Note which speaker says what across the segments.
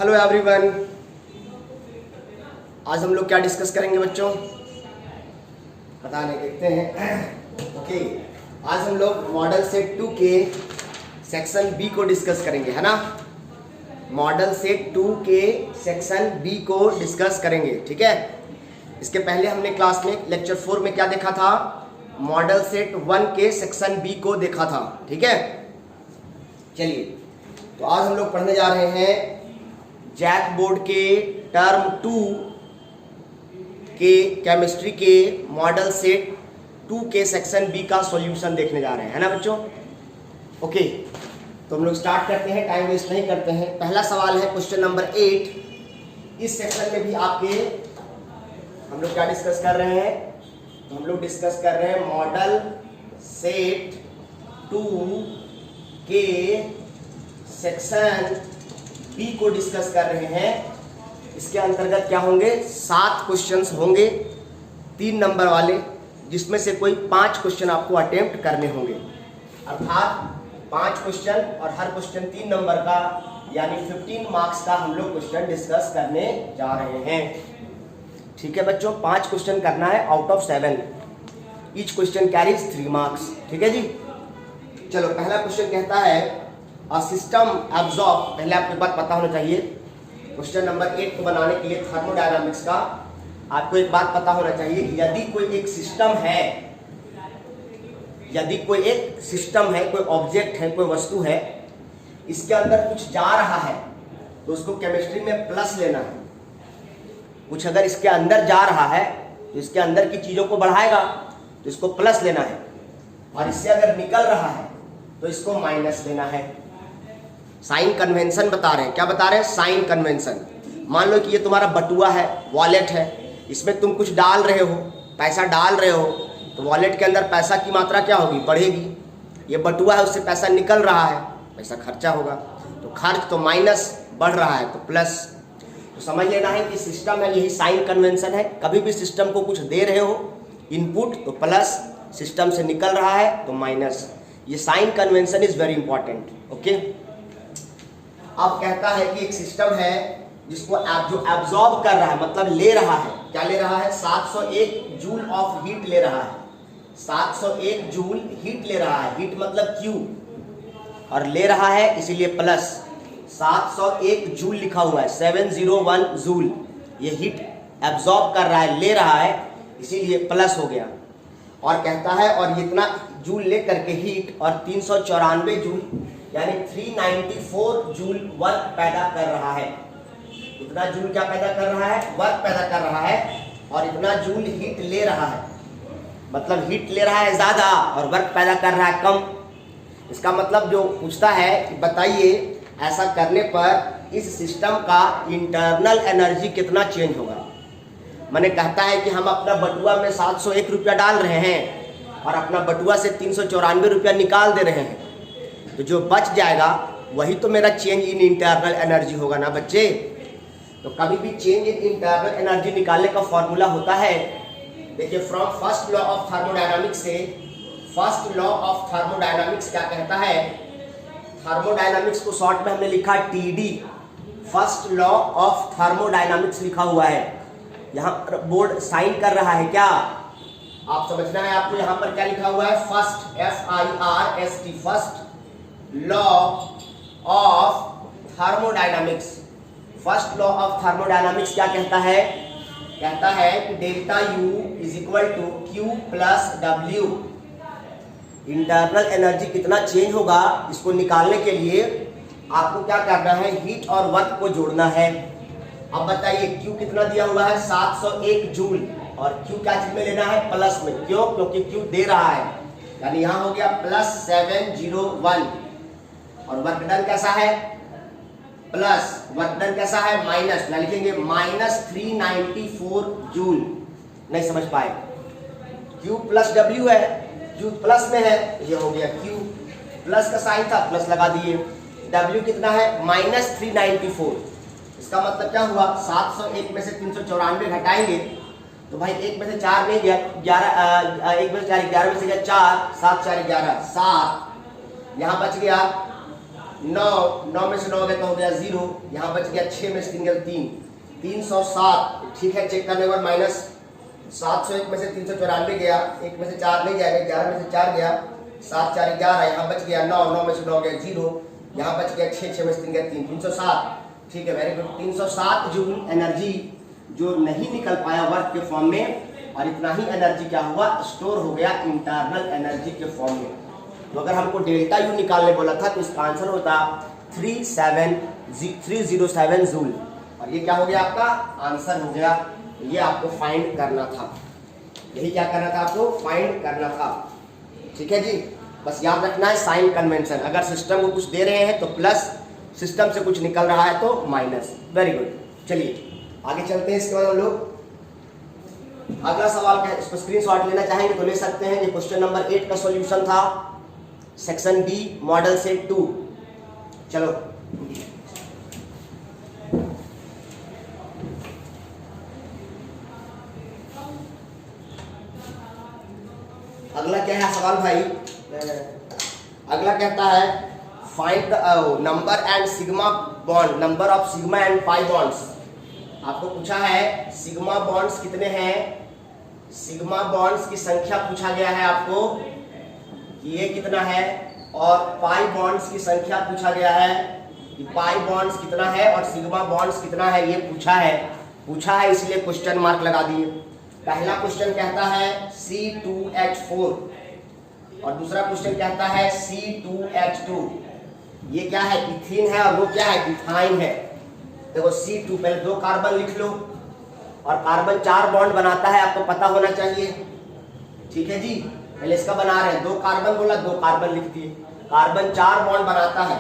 Speaker 1: Hello everyone, आज हम लोग क्या डिस्कस करेंगे बच्चों? पता नहीं, देखते हैं। ओके, आज हम लोग मॉडल सेट 2 के सेक्शन बी को डिस्कस करेंगे, है ना। मॉडल सेट 2 के सेक्शन बी को डिस्कस करेंगे, ठीक है। इसके पहले हमने क्लास में लेक्चर 4 में क्या देखा था? मॉडल सेट 1 के सेक्शन बी को देखा था, ठीक है। चलिए, तो आज हम लोग पढ़ने जा रहे हैं जैक बोर्ड के टर्म 2 के केमिस्ट्री के मॉडल सेट 2 के सेक्शन बी का सॉल्यूशन देखने जा रहे हैं, है ना बच्चों। ओके, तो हम लोग स्टार्ट करते हैं, टाइम वेस्ट नहीं करते हैं। पहला सवाल है क्वेश्चन नंबर 8। इस सेक्शन में भी आपके हम लोग क्या डिस्कस कर रहे हैं? तो हम लोग डिस्कस कर रहे हैं मॉडल सेट 2 के सेक्शन बी को डिस्कस कर रहे हैं। इसके अंतर्गत क्या होंगे? 7 क्वेश्चंस होंगे, 3 नंबर वाले, जिसमें से कोई 5 क्वेश्चन आपको अटेम्प्ट करने होंगे। अर्थात 5 क्वेश्चन और हर क्वेश्चन 3 नंबर का, यानी 15 मार्क्स का हम लोग क्वेश्चन डिस्कस करने जा रहे हैं, ठीक है बच्चों। 5 क्वेश्चन करना है out of 7। Each question carries 3 marks, ठीक है जी। चलो, पहला क्वेश्चन कहता है अ सिस्टम एब्जॉर्ब। पहले आपको बात पता होना चाहिए, क्वेश्चन नंबर 8 को बनाने के लिए थर्मोडायनामिक्स का आपको एक बात पता होना चाहिए कि यदि कोई एक सिस्टम है, यदि कोई एक सिस्टम है, कोई ऑब्जेक्ट है, कोई वस्तु है, इसके अंदर कुछ जा रहा है तो उसको केमिस्ट्री में प्लस लेना है। कुछ अगर इसके अंदर जा रहा है तो इसके अंदर की चीजों को बढ़ाएगा, तो इसको प्लस लेना है, और इससे अगर निकल रहा है तो इसको माइनस लेना है। साइन कन्वेंशन बता रहे हैं। क्या बता रहे हैं? Sign convention. मान लो कि ये तुम्हारा बटुआ है, वॉलेट है, इसमें तुम कुछ डाल रहे हो, पैसा डाल रहे हो, तो वॉलेट के अंदर पैसा की मात्रा क्या होगी? बढ़ेगी। ये बटुआ है, उससे पैसा निकल रहा है, पैसा खर्चा होगा, तो खर्च तो माइनस, बढ़ रहा है तो प्लस। तो समझ लेना है कि सिस्टम है, यही साइन कन्वेंशन है। कभी भी सिस्टम को कुछ दे रहे हो इनपुट तो प्लस, सिस्टम से निकल रहा है तो माइनस। ये sign convention is very important, okay. अब कहता है कि एक सिस्टम है जिसको जो एब्जॉर्ब कर रहा है, मतलब ले रहा है। क्या ले रहा है? 701 जूल ऑफ हीट ले रहा है। 701 जूल हीट ले रहा है। हीट मतलब Q, और ले रहा है इसीलिए प्लस। 701 जूल लिखा हुआ है, 701 जूल। ये हीट एब्जॉर्ब कर रहा है, ले रहा है, इसीलिए प्लस हो गया। और कहता है और इतना जूल ले करके हीट और 394 जूल यानी 394 जूल वर्क पैदा कर रहा है। इतना जूल क्या पैदा कर रहा है? वर्क पैदा कर रहा है। और इतना जूल हीट ले रहा है, मतलब हीट ले रहा है ज्यादा और वर्क पैदा कर रहा है कम। इसका मतलब जो पूछता है कि बताइए ऐसा करने पर इस सिस्टम का इंटरनल एनर्जी कितना चेंज होगा। मैंने कहता है कि हम अपना बटुआ में 701 रुपया डाल रहे हैं और अपना बटुआ से 394 रुपया निकाल दे रहे हैं, तो जो बच जाएगा वही तो मेरा चेंज इन इंटरनल एनर्जी होगा ना बच्चे। तो कभी भी चेंज इन इंटरनल एनर्जी निकालने का फॉर्मूला होता है, देखिए, from first law of thermodynamics से। फर्स्ट लॉ ऑफ थर्मोडायनामिक्स क्या कहता है? थर्मोडायनामिक्स को शॉर्ट में हमने लिखा TD, first law of thermodynamics लिखा हुआ है। यहाँ पर बोर्ड साइन कर रहा है, क्या आप समझना है आपको? यहाँ पर क्या लिखा हुआ है? First, FIRST, first law of thermodynamics. First law of thermodynamics क्या कहता है? कहता है कि delta U is equal to Q plus W। Internal energy कितना चेंज होगा, इसको निकालने के लिए आपको क्या करना है? हीट और वर्क को जोड़ना है। अब बताइए Q कितना दिया हुआ है? 701 जूल, और Q क्या चीज में लेना है? प्लस में। क्यों? क्योंकि Q दे रहा है, यानी यहां हो गया प्लस 701। और वर्क डन कैसा है? प्लस। वर्क डन कैसा है? माइनस। ना लिखेंगे माइनस 394 जूल। नहीं समझ पाए? Q प्लस W है, Q प्लस में है, ये हो गया Q। प्लस का साइन था, प्लस लगा दिए। W कितना है? माइनस 394। इसका मतलब क्या हुआ? 701 में से 394 घटाएंगे तो भाई 1 में से 4 नहीं गया, 11, 1 में से 4 11 में से गया 4, 7 4 11 7, यहाँ बच गया 9 में से 9 गया तो हो गया 0, यहाँ बच गया 6 में से 3 गया 3, 307। ठीक है, चेक करने के बाद माइनस 701 में से 394 गया, 1 में से 4 नहीं जाएगा, 11 में से 4 गया, 7 4 11, यहाँ बच गया 9, 9 में से 9 गया 0, यहाँ बच गया 6, 6 में से 3 गया 3, 307। ठीक है, वेरी गुड। 307 जूल एनर्जी जो नहीं निकल पाया वर्क के फॉर्म में, और इतना ही एनर्जी क्या हुआ, स्टोर हो गया इंटरनल एनर्जी के फॉर्म में। तो अगर हमको डेल्टा यू निकालने बोला था तो इसका आंसर होता 307 जूल, और ये क्या हो गया, आपका आंसर हो गया। ये आपको फाइंड करना था, यही क्या करना था, आपको फाइंड करना था। ठीक है जी, बस याद रखना है साइन कन्वेंशन, अगर सिस्टम को कुछ दे रहे हैं तो प्लस, सिस्टम से कुछ निकल रहा है तो माइनस। वेरी गुड, चलिए आगे चलते हैं। इसके बाद हम लोग अगला सवाल का, इसको स्क्रीनशॉट लेना चाहेंगे तो ले सकते हैं। ये क्वेश्चन नंबर 8 का सॉल्यूशन था, सेक्शन बी, मॉडल सेट 2। चलो अगला क्या है सवाल भाई, अगला कहता है find the number and sigma bond, number of sigma and pi bonds. आपको पूछा है सिग्मा बॉन्ड्स कितने हैं, सिग्मा बॉन्ड्स की संख्या पूछा गया है आपको कि ये कितना है, और पाई बॉन्ड्स की संख्या पूछा गया है कि पाई बॉन्ड्स कितना है और सिग्मा बॉन्ड्स कितना है, ये पूछा है इसलिए क्वेश्चन मार्क लगा दिए। पहला क्वेश्चन कहता है C2H4 और दूसरा क्वेश्चन कहता है C2H2। ये क्या है, इथीन है, और वो क्या है, इथाइन है। देखो C2, पहले 2 कार्बन लिख लो, और कार्बन 4 बॉन्ड बनाता है, आपको पता होना चाहिए। ठीक है जी, पहले इसका बना रहे हैं, 2 कार्बन बोला, 2 कार्बन लिख दिए। कार्बन 4 बॉन्ड बनाता है,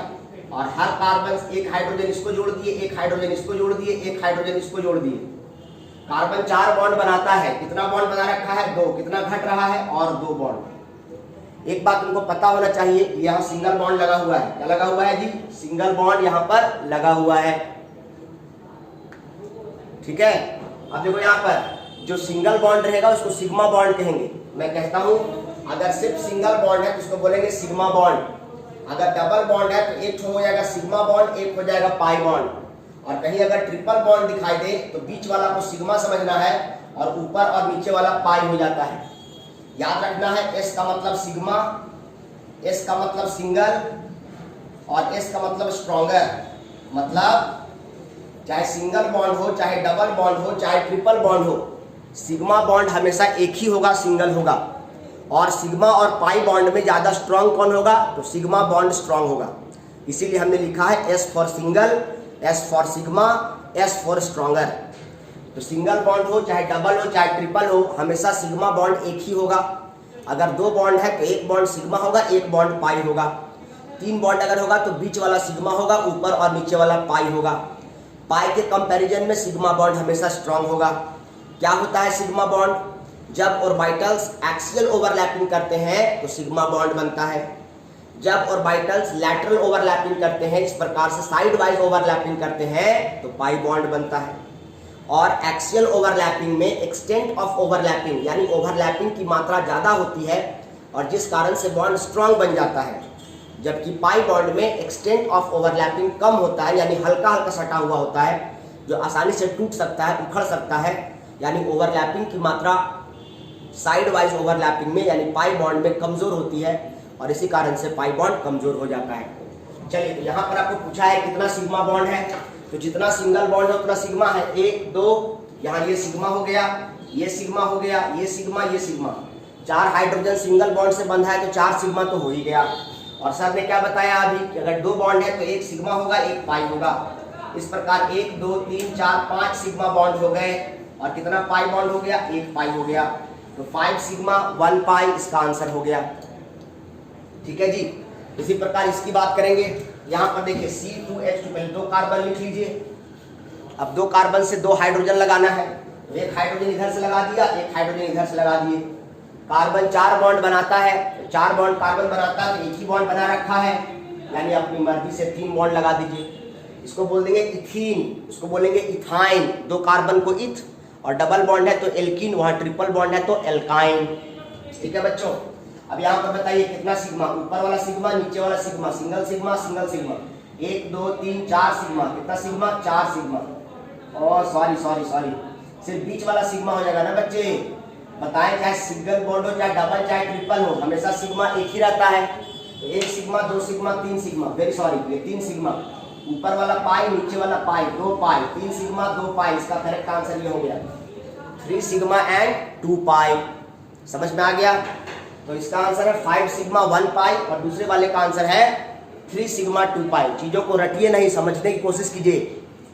Speaker 1: और हर कार्बन एक हाइड्रोजन इसको जोड़ दिए, एक हाइड्रोजन इसको जोड़ दिए, एक हाइड्रोजन इसको जोड़ दिए। कार्बन 4 बॉन्ड बनाता है, कितना बॉन्ड बना रखा है, 2, कितना घट रहा है, और 2 बॉन्ड। एक बात तुमको पता होना चाहिए, यहाँ सिंगल बॉन्ड लगा हुआ है, क्या लगा हुआ है जी, सिंगल बॉन्ड यहाँ पर लगा हुआ है। ठीक है, अब देखो यहाँ पर जो सिंगल बॉन्ड रहेगा उसको सिग्मा बॉन्ड कहेंगे। मैं कहता हूँ अगर सिर्फ सिंगल बॉन्ड है तो उसको बोलेंगे सिग्मा बॉन्ड, अगर डबल बॉन्ड है तो एक हो जाएगा सिग्मा बॉन्ड, एक हो जाएगा पाई बॉन्ड, और कहीं अगर ट्रिपल बॉन्ड दिखाई दे तो बीच वाला को सिग्मा समझना है और ऊपर और नीचे वाला पाई हो जाता है। याद रखना है, एस का मतलब सिग्मा, एस का मतलब सिंगल, और एस का मतलब स्ट्रॉन्गर। मतलब चाहे सिंगल बॉन्ड हो, चाहे डबल बॉन्ड हो, चाहे ट्रिपल बॉन्ड हो, सिग्मा बॉन्ड हमेशा एक ही होगा, सिंगल होगा। और सिग्मा और पाई बॉन्ड में ज्यादा स्ट्रॉन्ग कौन होगा, तो सिग्मा बॉन्ड स्ट्रॉन्ग होगा। इसीलिए हमने लिखा है S for single, S for sigma, S for stronger. तो सिंगल बॉन्ड हो, चाहे डबल हो, चाहे ट्रिपल हो, हमेशा सिग्मा बॉन्ड एक ही होगा। अगर 2 बॉन्ड है तो एक बॉन्ड सिग्मा होगा, एक बॉन्ड पाई होगा। 3 बॉन्ड अगर होगा तो बीच वाला सिग्मा होगा, ऊपर और नीचे वाला पाई होगा। पाई के कंपैरिजन में सिग्मा बॉन्ड हमेशा स्ट्रॉन्ग होगा। क्या होता है सिग्मा बॉन्ड, जब ऑर्बिटल्स एक्सियल ओवरलैपिंग करते हैं तो सिग्मा बॉन्ड बनता है। जब ऑर्बिटल्स लैटरल ओवरलैपिंग करते हैं, इस प्रकार से साइड वाइज ओवरलैपिंग करते हैं, तो पाई बॉन्ड बनता है। और एक्सियल ओवरलैपिंग में एक्सटेंट ऑफ ओवरलैपिंग यानी ओवरलैपिंग की मात्रा ज़्यादा होती है, और जिस कारण से बॉन्ड स्ट्रॉन्ग बन जाता है। जबकि पाई बॉन्ड में एक्सटेंट ऑफ ओवरलैपिंग कम होता है, यानी हल्का हल्का सटा हुआ होता है, जो आसानी से टूट सकता है, उखड़ सकता है। यानी ओवरलैपिंग की मात्रा साइड वाइज ओवरलैपिंग में यानी पाई बॉन्ड में कमजोर होती है, और इसी कारण से पाई बॉन्ड कमजोर हो जाता है। चलिए, तो यहाँ पर आपको पूछा है कितना सिग्मा बॉन्ड है, तो जितना सिंगल बॉन्ड है उतना सिग्मा है, 1 2, यहाँ ये सिग्मा हो गया, ये सिग्मा हो गया, ये सिग्मा, ये सिग्मा। 4 हाइड्रोजन सिंगल बॉन्ड से बंधा है तो 4 सिग्मा तो हो ही गया। और सर ने क्या बताया अभी कि अगर 2 बॉन्ड है तो 1 सिग्मा होगा, 1 पाई होगा। इस प्रकार 1 2 3 4 5 सिग्मा बॉन्ड हो गए, और कितना पाई बॉन्ड हो गया, 1 पाई हो गया। तो 5 सिग्मा 1 पाई इसका आंसर हो गया। ठीक है जी, इसी प्रकार इसकी बात करेंगे। यहाँ पर देखिए C2H2, पहले 2 कार्बन लिख लीजिए। अब 2 कार्बन से 2 हाइड्रोजन लगाना है, तो 1 हाइड्रोजन इधर से लगा दिया, 1 हाइड्रोजन इधर से लगा दिए। कार्बन 4 बॉन्ड बनाता है, 4 बॉन्ड कार्बन बनाता है तो एक ही बॉन्ड बना रखा है, यानी अपनी मर्जी से 3 बॉन्ड लगा दीजिए। इसको बोल देंगे इथीन, इसको बोलेंगे इथाइन। 2 कार्बन को इथ, और डबल बॉन्ड है तो एल्कीन, वहाँ ट्रिपल बॉन्ड है तो एल्काइन। ठीक है बच्चों, अब यहाँ पर बताइए कितना सिग्मा, ऊपर वाला सिग्मा, नीचे वाला sigma, single sigma, single sigma, 1 2 3 4 sigma, कितना सिग्मा, 4 सिग्मा, और सॉरी सिर्फ बीच वाला सिग्मा हो जाएगा ना बच्चे। बताएं चाहे सिंगल बॉन्ड हो, चाहे डबल, चाहे ट्रिपल हो, हमेशा सिग्मा एक ही रहता है। तो 1 sigma, 2 sigma, 3 sigma, very sorry, ये 3 सिग्मा, ऊपर वाला पाई, नीचे वाला पाई, 2 पाई, 3 सिग्मा 2 पाई, इसका करेक्ट आंसर ये हो गया 3 सिग्मा एंड 2 पाई। समझ में आ गया? तो इसका आंसर है 5 सिग्मा 1 पाई और दूसरे वाले का आंसर है 3 सिग्मा 2 पाई। चीजों को रटिए नहीं, समझने की कोशिश कीजिए।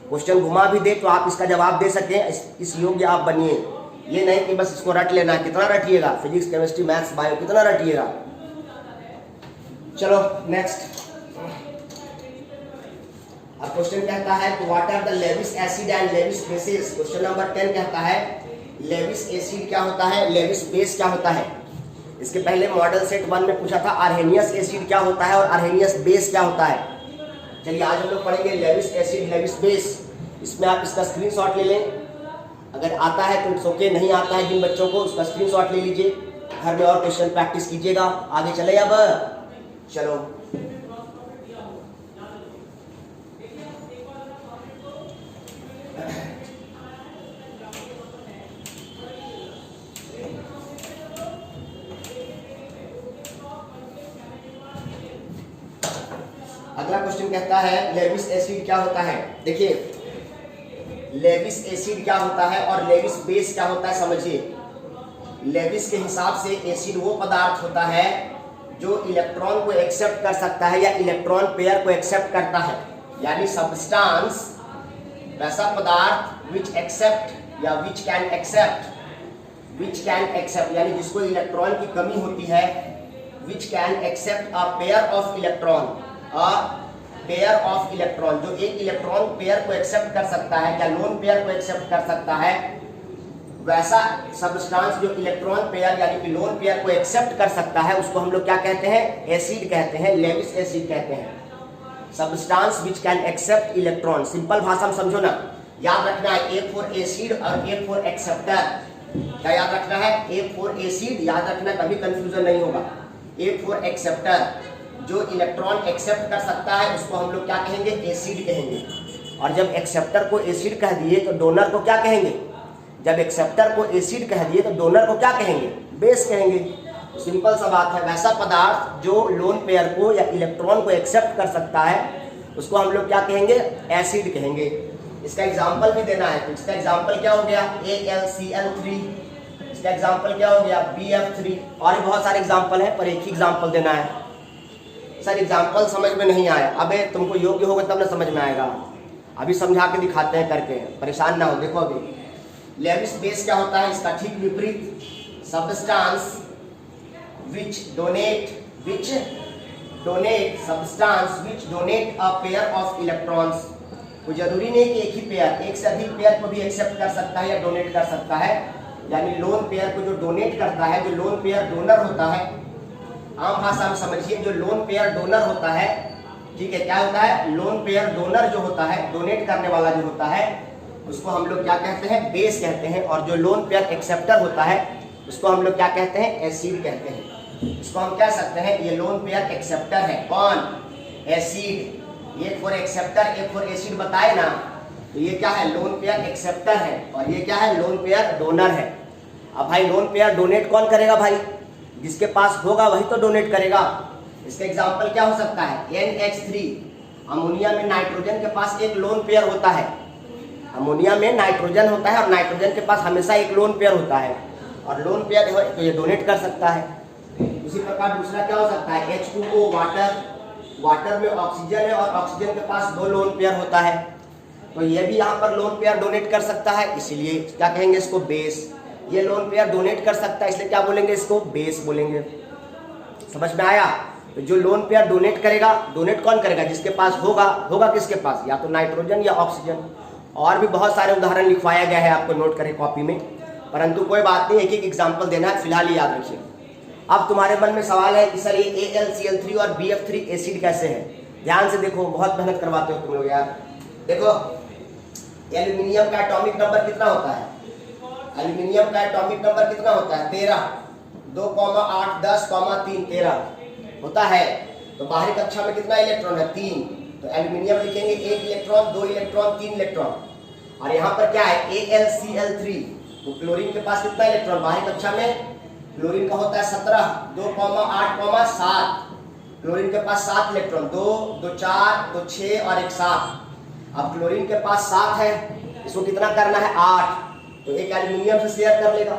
Speaker 1: क्वेश्चन घुमा भी दे तो आप इसका जवाब दे सकें, इस योग्य आप बनिए। ये नहीं कि बस इसको रट लेना। कितना रटिएगा? फिजिक्स, केमिस्ट्री, मैथ्स, बायो, कितना रटिएगा? चलो नेक्स्ट। अब क्वेश्चन कहता है what are the Lewis acid and Lewis basis. Question number 10 कहता है लेविस एसिड क्या होता है, लेविस बेस क्या होता है। इसके पहले मॉडल सेट 1 में पूछा था आर्हेनियस एसिड क्या होता है और आर्हेनियस बेस क्या होता है। चलिए आज हम लोग पढ़ेंगे लेविस एसिड, लेविस बेस। इसमें आप इसका स्क्रीनशॉट ले लें, अगर आता है तो इट्स ओके, नहीं आता है जिन बच्चों को उसका स्क्रीनशॉट ले लीजिए, घर में और क्वेश्चन प्रैक्टिस कीजिएगा। आगे चले अब चलो। अगला क्वेश्चन कहता है लेविस एसिड क्या होता है। देखिए लेविस एसिड क्या होता है और लेविस बेस क्या होता है समझिए। लेविस के हिसाब से एसिड वो पदार्थ होता है जो इलेक्ट्रॉन को एक्सेप्ट कर सकता है या इलेक्ट्रॉन पेयर को एक्सेप्ट करता है, यानी सब्सटेंस वैसा पदार्थ विच एक्सेप्ट या विच कैन एक्सेप्ट यानी जिसको इलेक्ट्रॉन की कमी होती है, which can accept a pair of electron, pair of electron जो एक इलेक्ट्रॉन पेयर को एक्सेप्ट कर सकता है या लोन पेयर को एक्सेप्ट कर सकता है, वैसा सब्सटेंस जो इलेक्ट्रॉन पेयर यानी कि लोन पेयर को एक्सेप्ट कर सकता है उसको हम लोग क्या कहते हैं, एसिड कहते हैं, लेविस एसिड कहते हैं। Substance which can accept electron, simple भाषा में समझो ना, याद रखना है ए फॉर एसिड और ए फॉर एक्सेप्टर। क्या याद रखना है? ए फॉर एसिड याद रखना, कभी कंफ्यूजन नहीं होगा। ए फॉर एक्सेप्टर जो इलेक्ट्रॉन एक्सेप्ट कर सकता है उसको हम लोग क्या कहेंगे, एसिड कहेंगे। और जब एक्सेप्टर को एसिड कह दिए तो डोनर को क्या कहेंगे, जब एक्सेप्टर को एसिड कह दिए तो डोनर को क्या कहेंगे, बेस कहेंगे। तो सिंपल सा बात है, वैसा पदार्थ जो लोन पेयर को या इलेक्ट्रॉन को एक्सेप्ट कर सकता है उसको हम लोग क्या कहेंगे, एसिड कहेंगे। इसका एग्जाम्पल भी देना है, तो इसका एग्जाम्पल क्या हो गया, AlCl3, इसका एग्जाम्पल क्या हो गया, BF3, और भी बहुत सारे एग्जाम्पल है पर एक ही एग्जाम्पल देना है। सर एग्जाम्पल समझ में नहीं आया, अबे तुमको योग्य होगा तब ना समझ में आएगा, अभी समझा के दिखाते हैं करके, परेशान ना हो। देखो अभी लेविस बेस क्या होता है, इसका ठीक विपरीत, substance which donate a pair of electrons. कोई जरूरी नहीं कि एक ही पेयर, एक से अधिक पेयर को भी एक्सेप्ट कर सकता है या डोनेट कर सकता है, यानी लोन पेयर को जो डोनेट करता है, जो लोन पेयर डोनर होता है, आम भाषा में समझिए, जो लोन पेयर डोनर होता है, ठीक है, क्या होता है, लोन पेयर डोनर जो होता है, डोनेट करने वाला जो होता है उसको हम लोग क्या कहते हैं, बेस कहते हैं। और जो लोन पेयर एक्सेप्टर होता है उसको हम लोग क्या कहते हैं, एसिड कहते हैं। इसको हम कह सकते हैं ये लोन पेयर एक्सेप्टर है, कौन, एसिड। एक फॉर एक्सेप्टर, एक फॉर एसिड बताए ना, तो ये क्या है, लोन पेयर एक्सेप्टर है, और ये क्या है, लोन पेयर डोनर है। अब भाई लोन पेयर डोनेट कौन करेगा भाई, जिसके पास होगा वही तो डोनेट करेगा। इसका एग्जांपल क्या हो सकता है, NH3, अमोनिया में नाइट्रोजन के पास एक लोन पेयर होता है, अमोनिया में नाइट्रोजन होता है और नाइट्रोजन के पास हमेशा एक लोन पेयर होता है, और लोन पेयर है तो ये डोनेट कर सकता है। उसी प्रकार दूसरा क्या हो सकता है, H2O, वाटर में ऑक्सीजन है और ऑक्सीजन के पास 2 लोन पेयर होता है, तो ये भी यहाँ पर लोन पेयर डोनेट कर सकता है, इसीलिए क्या कहेंगे इसको, बेस। ये लोन पेयर डोनेट कर सकता है इसलिए क्या बोलेंगे, इसको बेस बोलेंगे। समझ में आया? तो जो लोन पेयर डोनेट करेगा, डोनेट कौन करेगा, जिसके पास होगा किसके पास, या तो नाइट्रोजन या ऑक्सीजन। और भी बहुत सारे उदाहरण लिखवाया गया है, आपको नोट करें कॉपी में, परंतु कोई बात नहीं, एक एक एग्जाम्पल देना है, फिलहाल याद रखिए। अब तुम्हारे मन में सवाल है कि सर ये AlCl3 और BF3 एसिड कैसे है। ध्यान से देखो, बहुत मेहनत करवाते हो तुम लोग यार। देखो एल्यूमिनियम का एटॉमिक नंबर कितना होता है, एल्यूमिनियम का एटॉमिक नंबर कितना होता है, 13, 2,8, 10, 3, 13 होता है। तो बाहरी कक्षा में कितना इलेक्ट्रॉन है? 3। तो एल्यूमिनियम लिखेंगे 1 इलेक्ट्रॉन, 2 इलेक्ट्रॉन, 3 इलेक्ट्रॉन। और यहाँ पर क्या है? AlCl3। तो क्लोरीन के पास कितना इलेक्ट्रॉन? बाहरी कक्षा में क्लोरीन का होता है 17, 2,8, 7। क्लोरीन के पास 7 इलेक्ट्रॉन, 2, 2, 4, 2, 6 और 1, 7। अब क्लोरीन के पास 7 है, इसको कितना करना है? 8। तो एक एल्यूमिनियम से शेयर कर लेगा।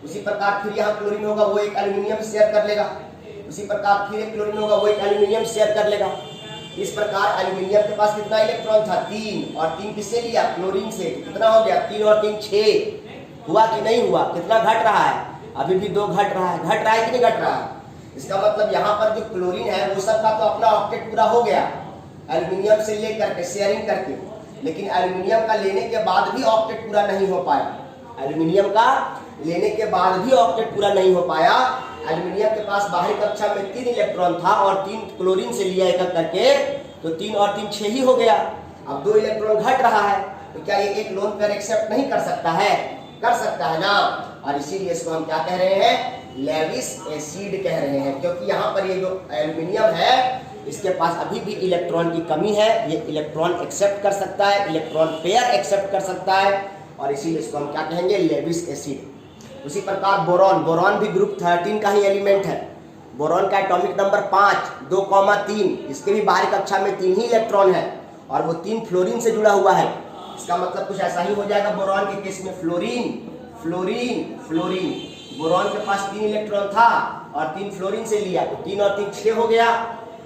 Speaker 1: उसी प्रकार फिर यहाँ क्लोरीन होगा, वो एक एल्यूमिनियम से शेयर कर लेगा। उसी प्रकार फिर एक क्लोरीन होगा, वो एक एल्यूमिनियम शेयर कर लेगा। इस प्रकार एल्यूमिनियम के पास कितना इलेक्ट्रॉन था? 3। और 3 किससे लिया? क्लोरीन से। कितना हो गया? 3 और 3 6। हुआ कि नहीं हुआ? कितना घट रहा है? अभी भी 2 घट रहा है। घट रहा है कि नहीं घट रहा है? इसका मतलब यहाँ पर जो क्लोरीन है वो सब का तो अपना ऑक्टेट पूरा हो गया एल्यूमिनियम से लेकर के शेयरिंग करके, लेकिन एल्यूमिनियम का लेने के बाद भी ऑक्टेट पूरा नहीं हो पाया। एल्यूमिनियम का लेने के बाद भी ऑक्टेट पूरा नहीं हो पाया। एल्यूमिनियम के पास बाहरी कक्षा में 3 इलेक्ट्रॉन था और 3 क्लोरीन से लिया एक करके, तो 3 और 3 6 ही हो गया। अब 2 इलेक्ट्रॉन घट रहा है, तो क्या ये एक लोन पेयर एक्सेप्ट नहीं कर सकता है? कर सकता है ना। और इसीलिए इसको हम क्या कह रहे हैं? लेविस एसिड कह रहे हैं, क्योंकि यहाँ पर ये जो एल्यूमिनियम है इसके पास अभी भी इलेक्ट्रॉन की कमी है। ये इलेक्ट्रॉन एक्सेप्ट कर सकता है, इलेक्ट्रॉन पेयर एक्सेप्ट कर सकता है, और इसीलिए इसको हम क्या कहेंगे? Lewis acid. उसी प्रकार बोरॉन, बोरॉन भी ग्रुप 13 का ही एलिमेंट है। बोरॉन का एटॉमिक नंबर 5, 2,3। इसके भी बाहरी कक्षा में 3 ही इलेक्ट्रॉन है और वो 3 फ्लोरीन से जुड़ा हुआ है। इसका मतलब कुछ ऐसा ही हो जाएगा बोरॉन के केस में। Fluorine, fluorine, fluorine. बोरॉन के पास 3 इलेक्ट्रॉन था और 3 फ्लोरीन से लिया, तो 3 और 3 6 हो गया।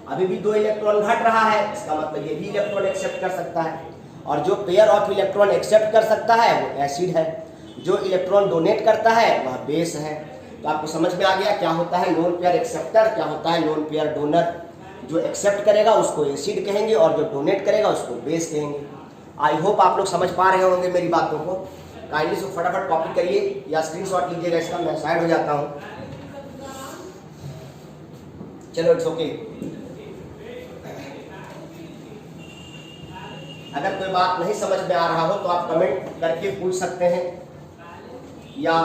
Speaker 1: अभी भी 2 इलेक्ट्रॉन घट रहा है, इसका मतलब ये भी इलेक्ट्रॉन एक्सेप्ट कर सकता है। और जो पेयर ऑफ इलेक्ट्रॉन एक्सेप्ट कर सकता है वो एसिड है, जो इलेक्ट्रॉन डोनेट करता है वह बेस है। तो आपको समझ में आ गया क्या होता है लोन पेयर एक्सेप्टर, क्या होता है लोन पेयर डोनर। जो एक्सेप्ट करेगा उसको एसिड कहेंगे और जो डोनेट करेगा उसको बेस कहेंगे। आई होप आप लोग समझ पा रहे होंगे मेरी बातों को। काइंडली से फटाफट कॉपी करिए या स्क्रीनशॉट लीजिएगा इसका, मैं साइड हो जाता हूँ। चलो इट्स ओके। अगर कोई बात नहीं समझ में आ रहा हो तो आप कमेंट करके पूछ सकते हैं, या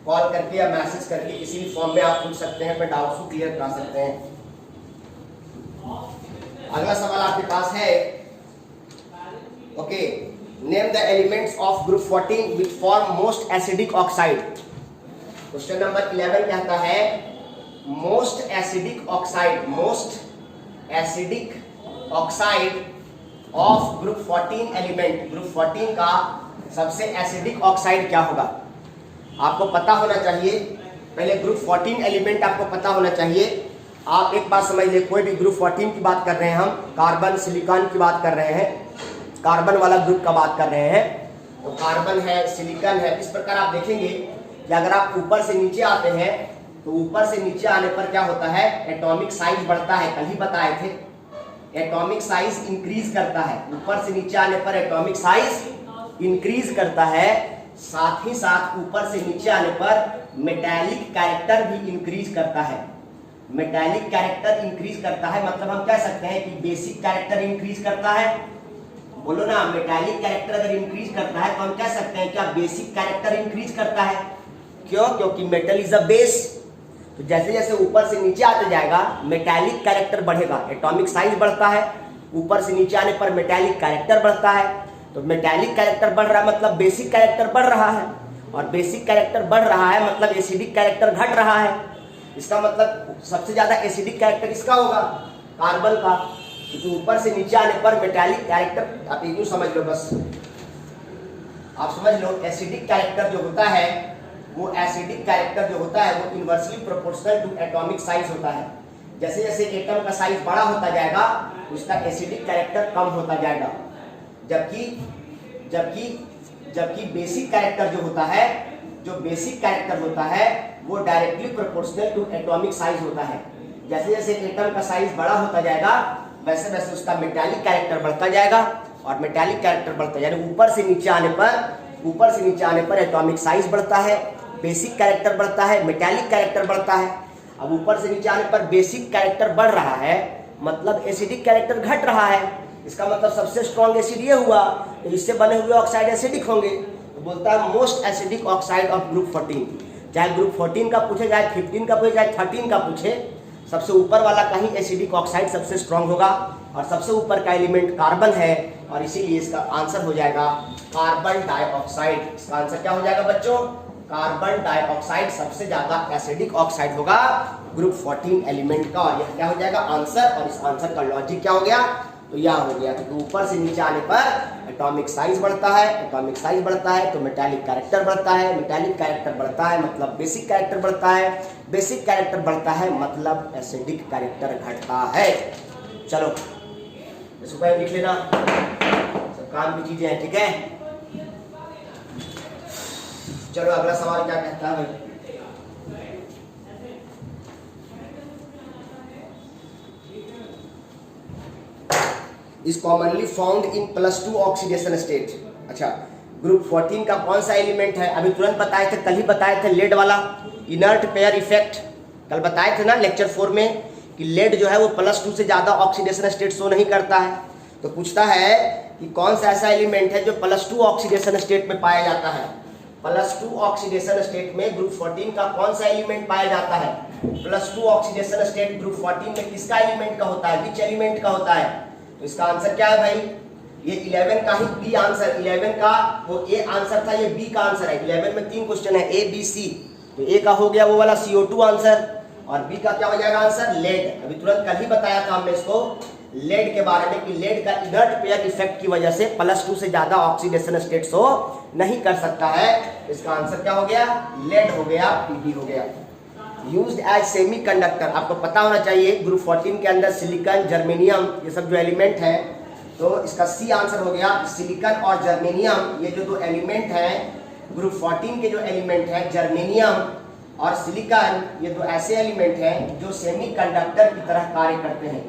Speaker 1: कॉल करके या मैसेज करके किसी भी फॉर्म में आप पूछ सकते हैं, अपने डाउट्स को क्लियर करा सकते हैं। अगला सवाल आपके पास है, okay, name the elements of group 14 which form most acidic oxide. Question number 11 कहता है most acidic oxide, most acidic oxide of group 14 element. Group 14 का सबसे एसिडिक ऑक्साइड क्या होगा? आपको पता होना चाहिए। पहले ग्रुप 14 एलिमेंट आपको पता होना चाहिए। आप एक बात समझ ले, कोई भी ग्रुप 14 की बात कर रहे हैं हम, कार्बन सिलिकॉन की बात कर रहे हैं, कार्बन वाला ग्रुप का बात कर रहे हैं, तो कार्बन है, सिलिकॉन है। इस प्रकार आप देखेंगे कि अगर आप ऊपर से नीचे आते हैं तो ऊपर से नीचे आने पर क्या होता है? एटॉमिक साइज बढ़ता है। कल ही बताए थे, एटॉमिक साइज इंक्रीज करता है। ऊपर से नीचे आने पर एटॉमिक साइज इंक्रीज करता है, साथ ही साथ ऊपर से नीचे आने पर मेटालिक कैरेक्टर भी इंक्रीज करता है। मेटालिक कैरेक्टर इंक्रीज करता है मतलब हम कह सकते हैं कि बेसिक कैरेक्टर इंक्रीज करता है। बोलो ना, मेटालिक कैरेक्टर अगर इंक्रीज करता है तो हम कह सकते हैं क्या बेसिक कैरेक्टर इंक्रीज करता है। क्यों? क्योंकि मेटल इज अ बेस। तो जैसे जैसे ऊपर से नीचे आते जाएगा मेटालिक कैरेक्टर बढ़ेगा, एटॉमिक साइज बढ़ता है, ऊपर से नीचे आने पर मेटालिक कैरेक्टर बढ़ता है। तो मेटालिक कैरेक्टर बढ़ रहा है मतलब बेसिक कैरेक्टर बढ़ रहा है, और बेसिक कैरेक्टर बढ़ रहा है मतलब एसिडिक कैरेक्टर घट रहा है। इसका मतलब सबसे ज्यादा एसिडिक कैरेक्टर किसका होगा? कार्बन का, क्योंकि ऊपर से नीचे आने पर मेटालिक कैरेक्टर, आप यूं समझ लो, बस आप समझ लो, एसिडिक कैरेक्टर जो होता है वो एसिडिक कैरेक्टर जो होता है वो inversely proportional to atomic size होता है। जैसे जैसे एटम का साइज बड़ा होता जाएगा उसका एसिडिक कैरेक्टर कम होता जाएगा, जबकि जबकि जबकि बेसिक कैरेक्टर जो होता है, जो बेसिक कैरेक्टर होता है वो directly proportional to atomic size होता है। जैसे जैसे एटम का साइज बड़ा होता जाएगा वैसे वैसे उसका मेटालिक कैरेक्टर बढ़ता जाएगा, और मेटालिक कैरेक्टर बढ़ता जाएगा। ऊपर से नीचे आने पर एटॉमिक साइज बढ़ता है, बेसिक कैरेक्टर बढ़ता है, मेटालिक कैरेक्टर बढ़ता है। अब ऊपर से नीचे आने पर बेसिक कैरेक्टर बढ़ रहा है मतलब एसिडिक कैरेक्टर घट रहा है। इसका मतलब सबसे स्ट्रॉन्ग एसिड ये हुआ, तो इससे बने हुए ऑक्साइड एसिडिक होंगे। तो बोलता है most acidic oxide of group 14। चाहे ग्रुप 14 का पूछे, चाहे 15 का पूछे, चाहे 13 का पूछे, सबसे ऊपर वाला का ही एसिडिक ऑक्साइड सबसे स्ट्रांग होगा और सबसे ऊपर का एलिमेंट कार्बन है और इसीलिए इसका आंसर हो जाएगा कार्बन डाइऑक्साइड। इसका आंसर क्या हो जाएगा बच्चों? कार्बन डाइऑक्साइड सबसे ज्यादा एसिडिक ऑक्साइड होगा ग्रुप 14 एलिमेंट का और यह क्या हो जाएगा आंसर। और इस आंसर का लॉजिक क्या हो गया? तो यह हो गया तो ऊपर से नीचे आने पर एटॉमिक साइज बढ़ता है, एटॉमिक साइज बढ़ता है तो मेटालिक कैरेक्टर बढ़ता है, मेटालिक कैरेक्टर बढ़ता है मतलब बेसिक कैरेक्टर बढ़ता है, बेसिक कैरेक्टर बढ़ता है मतलब एसिडिक कैरेक्टर घटता है। चलो इसको लिख लेना, सब काम की चीजें हैं, ठीक है। चलो अगला सवाल क्या कहता है? Is commonly found in +2 oxidation state. अच्छा, ग्रुप 14 का कौन सा एलिमेंट है? अभी तुरंत बताए थे, कल ही बताए थे, लेड वाला इनर्ट पेयर इफेक्ट। कल बताए थे ना लेक्चर 4 में कि लेड जो है वो +2 से ज्यादा ऑक्सीडेशन स्टेट शो नहीं करता है। तो पूछता है कि कौन सा ऐसा एलिमेंट है जो +2 ऑक्सीडेशन स्टेट में पाया जाता है। +2 ऑक्सीडेशन स्टेट में ग्रुप 14 का कौन सा एलिमेंट पाया जाता है? +2 ऑक्सीडेशन स्टेट ग्रुप 14 में किसका एलिमेंट का होता है? विच एलिमेंट का होता है? तो इसका आंसर क्या है भाई? ये 11 का ही बी आंसर, 11 का वो ए आंसर था, ये बी का आंसर है। 11 में 3 क्वेश्चन है, ए बी सी, तो ए का हो गया वो वाला CO2 आंसर और बी का क्या हो जाएगा आंसर? लेड। अभी तुरंत कल ही बताया था हमने इसको लेड के बारे में कि लेड का इनर्ट पेयर इफेक्ट की वजह से +2 से ज्यादा ऑक्सीडेशन स्टेट शो नहीं कर सकता है। इसका आंसर क्या हो गया? लेड हो गया, पीबी हो गया। यूज्ड एज सेमी कंडक्टर, आपको पता होना चाहिए ग्रुप 14 के अंदर सिलिकॉन, जर्मेनियम ये सब जो एलिमेंट है, तो इसका सी आंसर हो गया। सिलिकॉन और जर्मेनियम ये जो दो एलिमेंट हैं ग्रुप 14 के, जो एलिमेंट है जर्मेनियम और सिलिकॉन, ये दो ऐसे एलिमेंट हैं जो सेमी कंडक्टर की तरह कार्य करते हैं।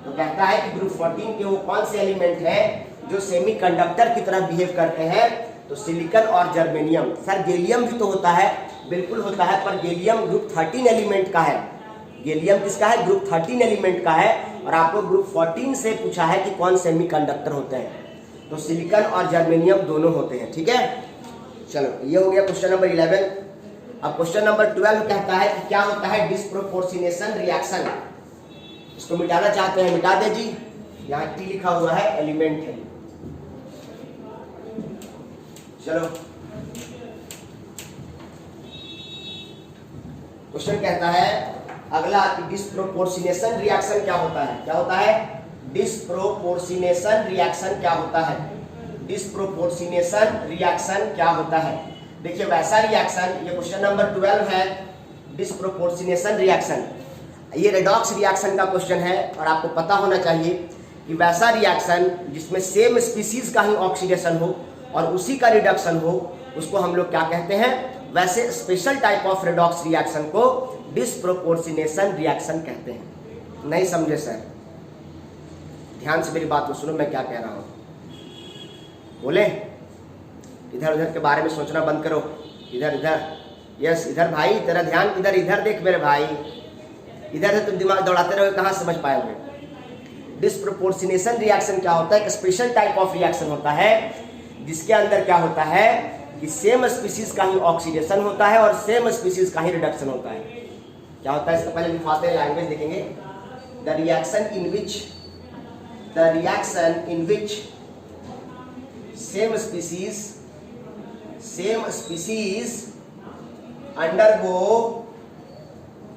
Speaker 1: तो कहता है कि ग्रुप 14 के वो कौन से एलिमेंट हैं जो सेमी कंडक्टर की तरह बिहेव करते हैं? तो सिलिकॉन और जर्मेनियम। सर गैलियम भी तो होता है, बिल्कुल होता है, पर गैलियम ग्रुप 13 एलिमेंट का है। गैलियम किसका है? ग्रुप 13 एलिमेंट का है और आपको ग्रुप 14 से पूछा है कि कौन सेमी कंडक्टर होते हैं, तो सिलिकॉन और जर्मेनियम दोनों होते हैं, ठीक है। चलो ये हो गया क्वेश्चन नंबर 11। अब क्वेश्चन नंबर 12 कहता है कि क्या होता है डिस्प्रोपोर्शनेशन रिएक्शन। इसको मिटाना चाहते हैं, मिटा दे जी, यहाँ टी लिखा हुआ है, एलिमेंट है। चलो क्वेश्चन कहता है अगला कि डिस्प्रोपोर्शनेशन रिएक्शन क्या होता है? क्या होता है? डिस्प्रोपोर्शनेशन रिएक्शन क्या होता है? डिस्प्रोपोर्शनेशन रिएक्शन क्या होता है? देखिए वैसा रिएक्शन, ये क्वेश्चन नंबर 12 है, डिस्प्रोपोर्शनेशन रिएक्शन। ये रेडॉक्स रिएक्शन का क्वेश्चन है और आपको पता होना चाहिए कि वैसा रिएक्शन जिसमें सेम स्पीसीज का ही ऑक्सीडेशन हो और उसी का रिडक्शन हो, उसको हम लोग क्या कहते हैं? वैसे special type of redox reaction को डिस्प्रोपोर्शनेशन रिएक्शन कहते हैं। नहीं समझे सर? ध्यान से मेरी बात को सुनो, मैं क्या कह रहा हूं। बोले इधर उधर के बारे में सोचना बंद करो, इधर इधर, यस इधर भाई, तेरा ध्यान इधर, इधर देख मेरे भाई, इधर से तुम दिमाग दौड़ाते रहोगे, कहाँ समझ पाओगे। डिस्प्रोपोर्शनेशन रिएक्शन क्या होता है? एक स्पेशल टाइप ऑफ रिएक्शन होता है जिसके अंदर क्या होता है कि सेम स्पीसीज का ही ऑक्सीडेशन होता है और सेम स्पीसीज का ही रिडक्शन होता है। क्या होता है इसका पहले लिखाते हैं, लैंग्वेज देखेंगे। The reaction in which same species undergo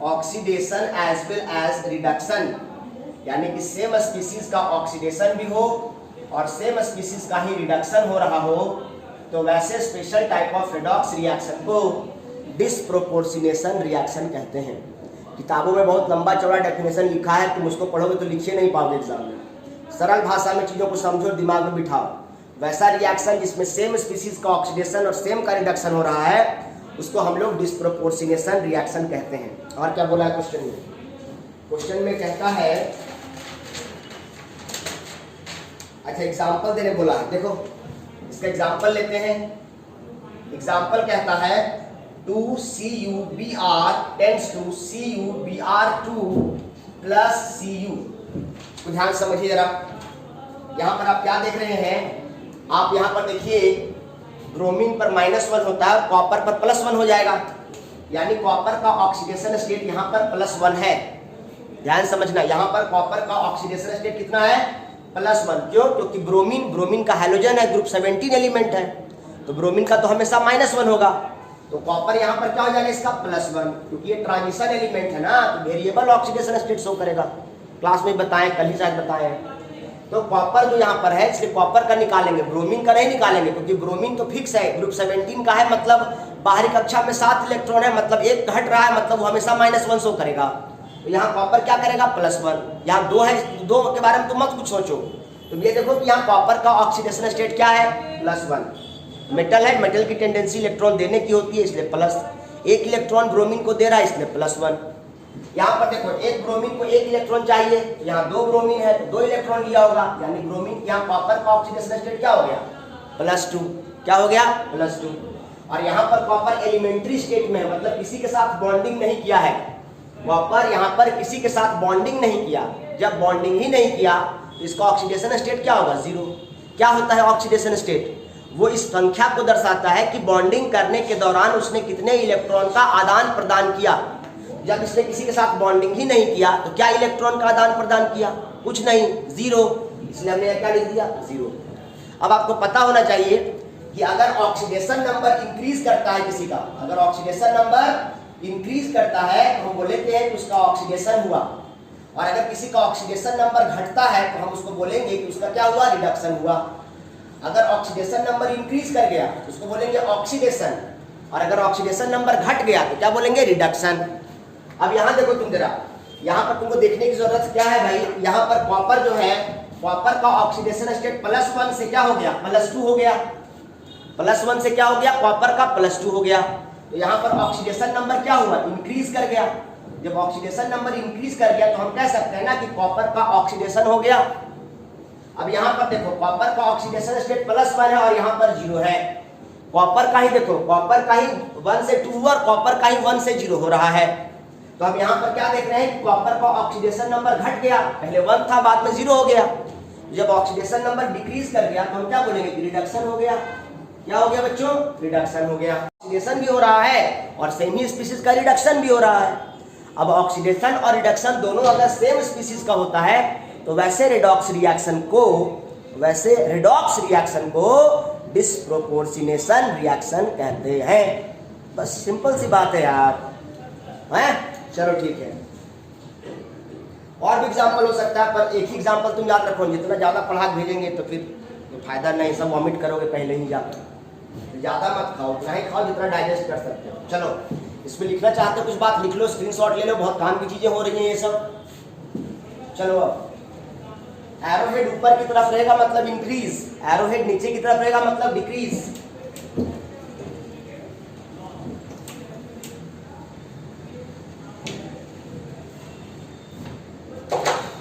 Speaker 1: oxidation as well as reduction, यानी कि सेम स्पीसीज का ऑक्सीडेशन भी हो और सेम स्पीसीज का ही रिडक्शन हो रहा हो, तो वैसे special type of redox reaction को डिस्प्रोपोर्शनेशन रिएक्शन कहते हैं। किताबों में बहुत लंबा चौड़ा डेफिनेशन लिखा है, तुम उसको पढ़ोगे तो लिखे नहीं पाओगे एग्जाम में। सरल भाषा में चीजों को समझो, दिमाग में बिठाओ। वैसा रिएक्शन जिसमें सेम स्पीसीज का ऑक्सीडेशन और सेम का रिडक्शन हो रहा है, उसको हम लोग डिस्प्रोपोर्शनेशन रिएक्शन कहते हैं। और क्या बोला है क्वेश्चन में? क्वेश्चन में कहता है, अच्छा एग्जाम्पल देने बोला है, देखो इसका एग्जाम्पल लेते हैं। एग्जाम्पल कहता है 2CuBr tends to CuBr2 plus Cu। तो ध्यान समझिए जरा, यहाँ पर आप क्या देख रहे हैं? आप यहाँ पर देखिए ब्रोमीन पर -1 होता है, कॉपर पर +1 हो जाएगा। यानी कॉपर का ऑक्सीडेशन स्टेट यहाँ पर +1 है। ध्यान समझना, यहाँ पर कॉपर का ऑक्सीडेशन स्टेट कितना है? +1। क्यों? क्योंकि ब्रोमीन का हैलोजन है, ग्रुप 17 एलिमेंट है, तो ब्रोमीन का तो हमेशा -1 होगा। तो कॉपर यहाँ पर क्या हो जाएगा? इसका +1, क्योंकि ये ट्रांजिशन एलिमेंट है ना, तो वेरिएबल ऑक्सीडेशन स्टेट शो करेगा। क्लास में बताएं, कल ही शायद बताएं। तो कॉपर जो यहाँ पर है, इसलिए कॉपर का निकालेंगे, ब्रोमीन का नहीं निकालेंगे, क्योंकि ब्रोमीन तो फिक्स है, ग्रुप 17 का है, मतलब बाहरी कक्षा में 7 इलेक्ट्रॉन है, मतलब एक घट रहा है, मतलब वो हमेशा -1 शो करेगा। तो यहाँ कॉपर क्या करेगा? +1। यहाँ 2 है, 2 के बारे में तो मत कुछ सोचो। तो ये देखो कि यहाँ कॉपर का ऑक्सीडेशन स्टेट क्या है? +1। मेटल है, मेटल की टेंडेंसी इलेक्ट्रॉन देने की होती है, इसलिए प्लस। एक इलेक्ट्रॉन ब्रोमीन को दे रहा है, इसलिए +1। यहाँ पर देखो, एक ब्रोमीन को 1 इलेक्ट्रॉन चाहिए, तो यहाँ 2 ब्रोमीन है तो 2 इलेक्ट्रॉन लिया होगा, यानी ब्रोमीन यहाँ कॉपर का ऑक्सीडेशन स्टेट क्या हो गया? +2। क्या हो गया? +2। और यहाँ पर कॉपर एलिमेंट्री स्टेट में है, मतलब किसी के साथ बॉन्डिंग नहीं किया है। कॉपर यहाँ पर किसी के साथ बॉन्डिंग नहीं किया। जब बॉन्डिंग ही नहीं किया तो इसका ऑक्सीडेशन स्टेट क्या होगा? 0। क्या होता है ऑक्सीडेशन स्टेट? वो इस संख्या को दर्शाता है कि बॉन्डिंग करने के दौरान उसने कितने इलेक्ट्रॉन का आदान प्रदान किया। जब इसने किसी के साथ बॉन्डिंग ही नहीं किया तो क्या इलेक्ट्रॉन का आदान प्रदान किया? कुछ नहीं, 0। इसलिए हमने क्या लिख दिया? 0। अब आपको पता होना चाहिए कि अगर ऑक्सीडेशन नंबर इंक्रीज करता है किसी का, अगर ऑक्सीडेशन नंबर इंक्रीज करता है तो हम बोलेंगे कि उसका ऑक्सीडेशन हुआ, और अगर किसी का ऑक्सीडेशन नंबर घटता है तो हम उसको बोलेंगे कि उसका क्या हुआ? रिडक्शन हुआ। अगर ऑक्सीडेशन नंबर इंक्रीज कर गया तो उसको बोलेंगे ऑक्सीडेशन, और अगर ऑक्सीडेशन नंबर घट गया तो क्या बोलेंगे? रिडक्शन। अब यहाँ देखो तुम जरा, यहाँ पर तुमको देखने की जरूरत क्या है भाई, यहाँ पर कॉपर जो है, कॉपर का ऑक्सीडेशन स्टेट +1 से क्या हो गया? +2 हो गया। +1 से क्या हो गया? कॉपर का +2 हो गया। तो यहाँ पर ऑक्सीडेशन नंबर क्या हुआ? इंक्रीज कर गया। जब ऑक्सीडेशन नंबर इंक्रीज कर गया तो हम कह सकते हैं ना कि कॉपर का ऑक्सीडेशन हो गया। अब यहाँ पर देखो, कॉपर का ऑक्सीडेशन स्टेट +1 है और यहाँ पर 0 है। कॉपर का ही देखो, कॉपर का ही 1 से 2 और कॉपर का ही 1 से 0 हो रहा है। तो हम यहाँ पर क्या देख रहे हैं कि कॉपर का ऑक्सीडेशन नंबर घट गया, पहले 1 था, बाद में 0 हो गया। जब ऑक्सीडेशन नंबर डिक्रीज कर गया तो हम क्या बोलेंगे? रिडक्शन हो गया। क्या हो गया बच्चों? रिडक्शन हो गया। ऑक्सीडेशन भी हो रहा है और सेम ही स्पीशीज का रिडक्शन भी हो रहा है। अब ऑक्सीडेशन और रिडक्शन दोनों अगर सेम स्पीशीज का होता है तो वैसे रेडॉक्स रिएक्शन को डिस्प्रोपोर्शनेशन रिएक्शन कहते हैं। बस सिंपल सी बात है यार, हैं? चलो ठीक है, और भी एग्जाम्पल हो सकता है, पर एक ही एग्जाम्पल तुम याद रखो। जितना ज्यादा पढ़ा भेजेंगे तो फिर तो फायदा नहीं, सब वॉमिट करोगे पहले ही जाकर। ज्यादा मत खाओ, उतना ही खाओ जितना डाइजेस्ट कर सकते हो। चलो, इसमें लिखना चाहते हो कुछ बात लिख लो, स्क्रीनशॉट ले लो, बहुत काम की चीजें हो रही हैं ये सब। चलो, अब एरोहेड ऊपर की तरफ रहेगा मतलब इंक्रीज, एरोहेड नीचे की तरफ रहेगा मतलब डिक्रीज।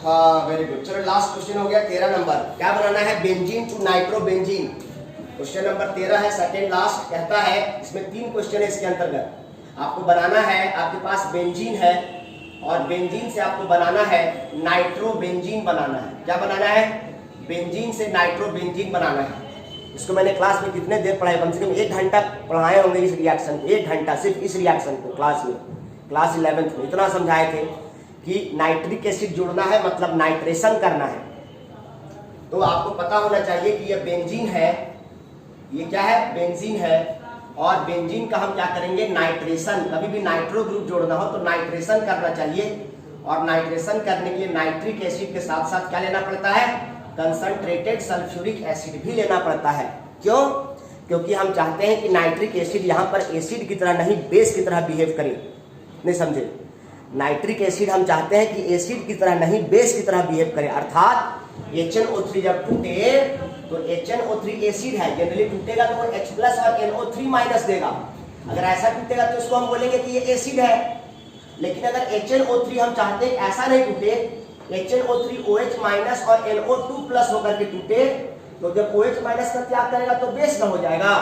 Speaker 1: हाँ, वेरी गुड। चलो लास्ट क्वेश्चन हो गया 13 नंबर। क्या बनाना है? Benzene to nitrobenzene. Question number 13 है, सेकंड लास्ट। कहता है, इसमें 3 क्वेश्चन है इसके अंतर्गत। आपको बनाना है, आपके पास बेंजीन है और बेंजीन से आपको बनाना है नाइट्रोबेंजीन बनाना है। क्या बनाना है? बेंजीन से नाइट्रोबेंजीन बनाना है। इसको मैंने क्लास में कितने देर पढ़ाया? कम से कम 1 घंटा पढ़ाए होंगे इस रिएक्शन को, 1 घंटा सिर्फ इस रिएक्शन को क्लास में, क्लास 11th में इतना समझाए थे कि नाइट्रिक एसिड जोड़ना है मतलब नाइट्रेशन करना है। तो आपको पता होना चाहिए कि ये बेंजीन है, ये क्या है? बेंजीन है, और बेंजीन का हम क्या करेंगे? नाइट्रेशन। कभी भी नाइट्रो ग्रुप जोड़ना हो तो नाइट्रेशन करना चाहिए, और नाइट्रेशन करने के लिए नाइट्रिक एसिड के साथ साथ क्या लेना पड़ता है? कंसंट्रेटेड सल्फ्यूरिक एसिड भी लेना पड़ता है। क्यों? क्योंकि हम चाहते हैं कि नाइट्रिक एसिड यहाँ पर एसिड की तरह नहीं बेस की तरह बिहेव करे। नहीं समझे? नाइट्रिक एसिड हम चाहते हैं कि एसिड की तरह नहीं बेस की तरह बिहेव करे, अर्थात HNO3 जब टूटे तो HNO3 एसिड है, जनरली टूटेगा तो वो H+ और NO3- देगा। अगर ऐसा टूटेगा तो उसको हम बोलेंगे कि ये एसिड है। लेकिन अगर HNO3 हम चाहते हैं ऐसा नहीं टूटे, HNO3 OH- और NO2+ होकर के टूटे, तो जब OH- का त्याग करेगा तो बेस न हो जाएगा।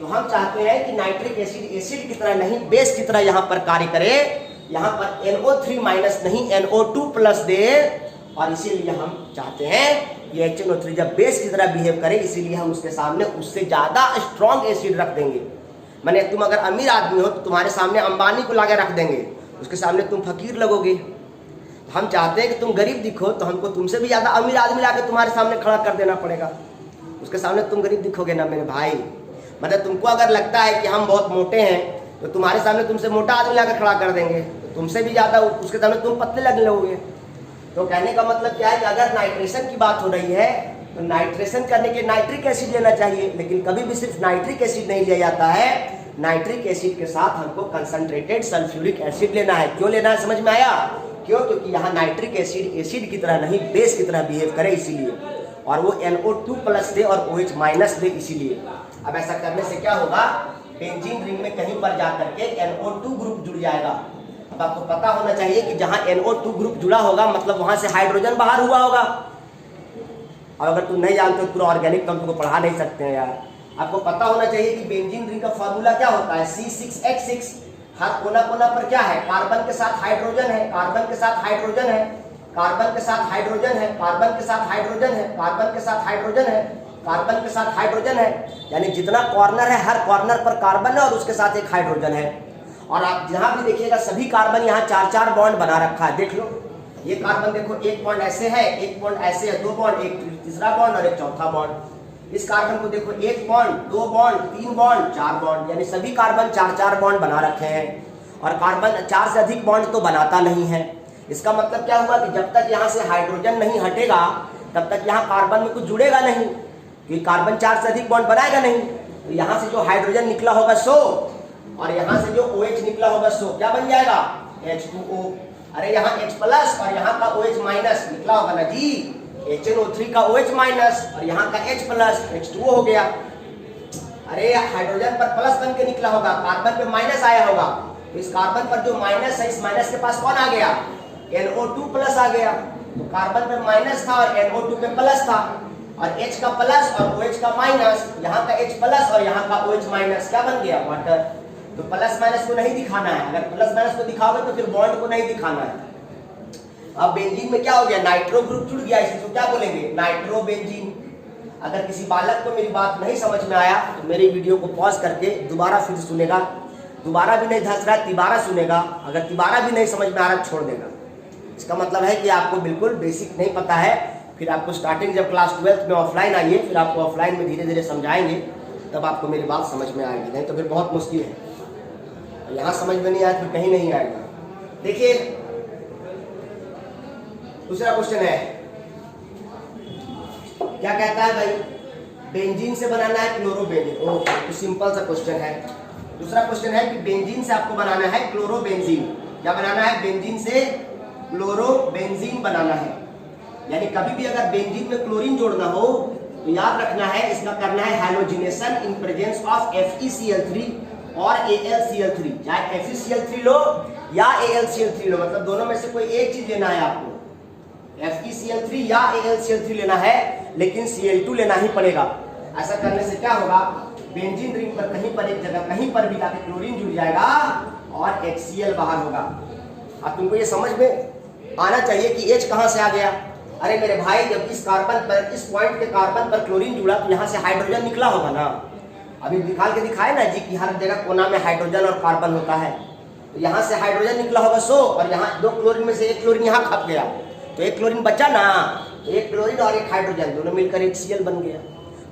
Speaker 1: तो हम चाहते हैं कि नाइट्रिक एसिड एसिड की तरह नहीं बेस की तरह यहाँ पर कार्य करे, यहाँ पर NO3- नहीं NO2+ दे, और इसीलिए हम चाहते हैं ये HNO3 जब बेस की तरह बिहेव करे, इसीलिए हम उसके सामने उससे ज्यादा स्ट्रॉन्ग एसिड रख देंगे। मैंने तुम अगर अमीर आदमी हो तो तुम्हारे सामने अंबानी को लाके रख देंगे, उसके सामने तुम फकीर लगोगे। हम चाहते हैं कि तुम गरीब दिखो, तो हमको तुमसे भी ज़्यादा अमीर आदमी लाके तुम्हारे सामने खड़ा कर देना पड़ेगा, उसके सामने तुम गरीब दिखोगे ना मेरे भाई। मतलब तुमको अगर लगता है कि हम बहुत मोटे हैं तो तुम्हारे सामने तुमसे मोटा आदमी लाकर खड़ा कर देंगे, तो तुमसे भी ज़्यादा उसके सामने तुम पतले लगने लगोगे। तो कहने का मतलब क्या है कि अगर नाइट्रेशन की बात हो रही है तो नाइट्रेशन करने के नाइट्रिक एसिड लेना चाहिए, लेकिन कभी भी सिर्फ नाइट्रिक एसिड नहीं लिया जाता है। नाइट्रिक एसिड के साथ हमको कंसंट्रेटेड सल्फ्यूरिक एसिड लेना है। क्यों लेना है समझ में आया? क्यों? क्योंकि यहाँ नाइट्रिक एसिड एसिड की तरह नहीं बेस की तरह बिहेव करे इसीलिए, और वो NO2+ दे और OH- दे इसीलिए। अब ऐसा करने से क्या होगा, बेंजीन रिंग में कहीं पर जाकर के NO2 ग्रुप जुड़ जाएगा। अब आपको पता होना चाहिए कि जहां NO2 ग्रुप जुड़ा होगा मतलब वहां से हाइड्रोजन बाहर हुआ होगा। और अगर तुम नहीं जानते हो पूरा ऑर्गेनिक तो हम तुमको पढ़ा नहीं सकते हैं यार। आपको पता होना चाहिए कि बेंजीन रिंग का फॉर्मूला क्या होता है, C6H6। हर कोना कोना पर क्या है, कार्बन के साथ हाइड्रोजन है, कार्बन के साथ हाइड्रोजन है, कार्बन के साथ हाइड्रोजन है, कार्बन के साथ हाइड्रोजन है, कार्बन के साथ हाइड्रोजन है, कार्बन के साथ हाइड्रोजन है। यानी जितना कॉर्नर है हर कॉर्नर पर कार्बन है और उसके साथ एक हाइड्रोजन है। और आप जहां भी देखिएगा सभी कार्बन यहाँ 4-4 बॉन्ड बना रखा है। देख लो ये कार्बन, देखो एक बॉन्ड ऐसे है, एक बॉन्ड ऐसे है, 2 बॉन्ड, एक तीसरा बॉन्ड और एक चौथा बॉन्ड। इस कार्बन को देखो 1 बॉन्ड, 2 बॉन्ड, 3 बॉन्ड, 4 बॉन्ड, यानी सभी कार्बन 4-4 बॉन्ड बना रखे हैं। और कार्बन 4 से अधिक बॉन्ड तो बनाता नहीं है। इसका मतलब क्या हुआ कि जब तक यहाँ से हाइड्रोजन नहीं हटेगा तब तक यहाँ कार्बन में कुछ जुड़ेगा नहीं, क्योंकि कार्बन 4 से अधिक बॉन्ड बनाएगा नहीं। तो यहाँ से जो हाइड्रोजन निकला होगा सो, और यहाँ से जो OH निकला होगा सो, क्या बन जाएगा, H2O। अरे यहाँ H+ और यहाँ का OH- निकला होगा ना जी, HNO3 का OH- और यहाँ का H+, H2O हो गया। अरे हाइड्रोजन पर प्लस बन के निकला होगा, कार्बन पे माइनस आया होगा, तो इस कार्बन पर जो माइनस है, इस माइनस के पास कौन आ गया, NO2+ आ गया। तो कार्बन पे माइनस था और NO2 पे प्लस था, और H का प्लस और OH का माइनस, यहाँ का H+ और यहाँ का OH- क्या बन गया, वाटर। तो प्लस माइनस को नहीं दिखाना है, अगर प्लस माइनस को दिखाओगे तो फिर बॉन्ड को नहीं दिखाना है। अब बेंजीन में क्या हो गया, नाइट्रो ग्रुप जुड़ गया, इसको क्या बोलेंगे, नाइट्रोबेंजीन। अगर किसी बालक को मेरी बात नहीं समझ में आया तो मेरी वीडियो को पॉज करके दोबारा फिर सुनेगा, दोबारा भी नहीं धस रहा तिबारा सुनेगा, अगर तिबारा भी नहीं समझ में आ रहा छोड़ देगा। इसका मतलब है कि आपको बिल्कुल बेसिक नहीं पता है। फिर आपको स्टार्टिंग जब क्लास 12th में ऑफलाइन आइए, फिर आपको ऑफलाइन में धीरे धीरे समझाएंगे, तब आपको मेरी बात समझ में आएगी, नहीं तो फिर बहुत मुश्किल है। यहाँ समझ में नहीं आया फिर कहीं नहीं आएगा। देखिए दूसरा क्वेश्चन है, क्या कहता है भाई, बेंजीन से बनाना है क्लोरोबेंजीन। ओके, तो सिंपल सा क्वेश्चन है। दूसरा क्वेश्चन है कि बेंजीन से आपको बनाना है क्लोरोबेंजीन। क्या बनाना है, बेंजीन से क्लोरोबेंजीन बनाना है। यानी कभी भी अगर बेंजीन में क्लोरीन जोड़ना हो तो याद रखना है, इसका करना है halogenation in presence of FeCl3 और AlCl3। चाहे FeCl3 लो या AlCl3 लो, मतलब दोनों में से कोई एक चीज लेना है आपको, FeCl3 या AlCl3 लेना है, लेकिन Cl2 लेना ही पड़ेगा। ऐसा करने से क्या होगा, बेंजीन रिंग पर कहीं पर एक जगह कहीं पर भी जाके क्लोरीन जुड़ जाएगा और HCl बाहर होगा। अब तुमको ये समझ में आना चाहिए कि H कहां से आ गया। अरे मेरे भाई, जब इस कार्बन पर, इस पॉइंट के कार्बन पर क्लोरीन जुड़ा तो यहाँ से हाइड्रोजन निकला होगा ना। अभी निकाल के दिखाए ना जी कि हर जगह कोना में हाइड्रोजन और कार्बन होता है, तो यहाँ से हाइड्रोजन निकला होगा सो, और यहाँ 2 क्लोरीन में से 1 क्लोरीन यहाँ खप गया, तो 1 क्लोरीन बचा ना, तो 1 क्लोरीन और 1 हाइड्रोजन दोनों मिलकर HCl बन गया।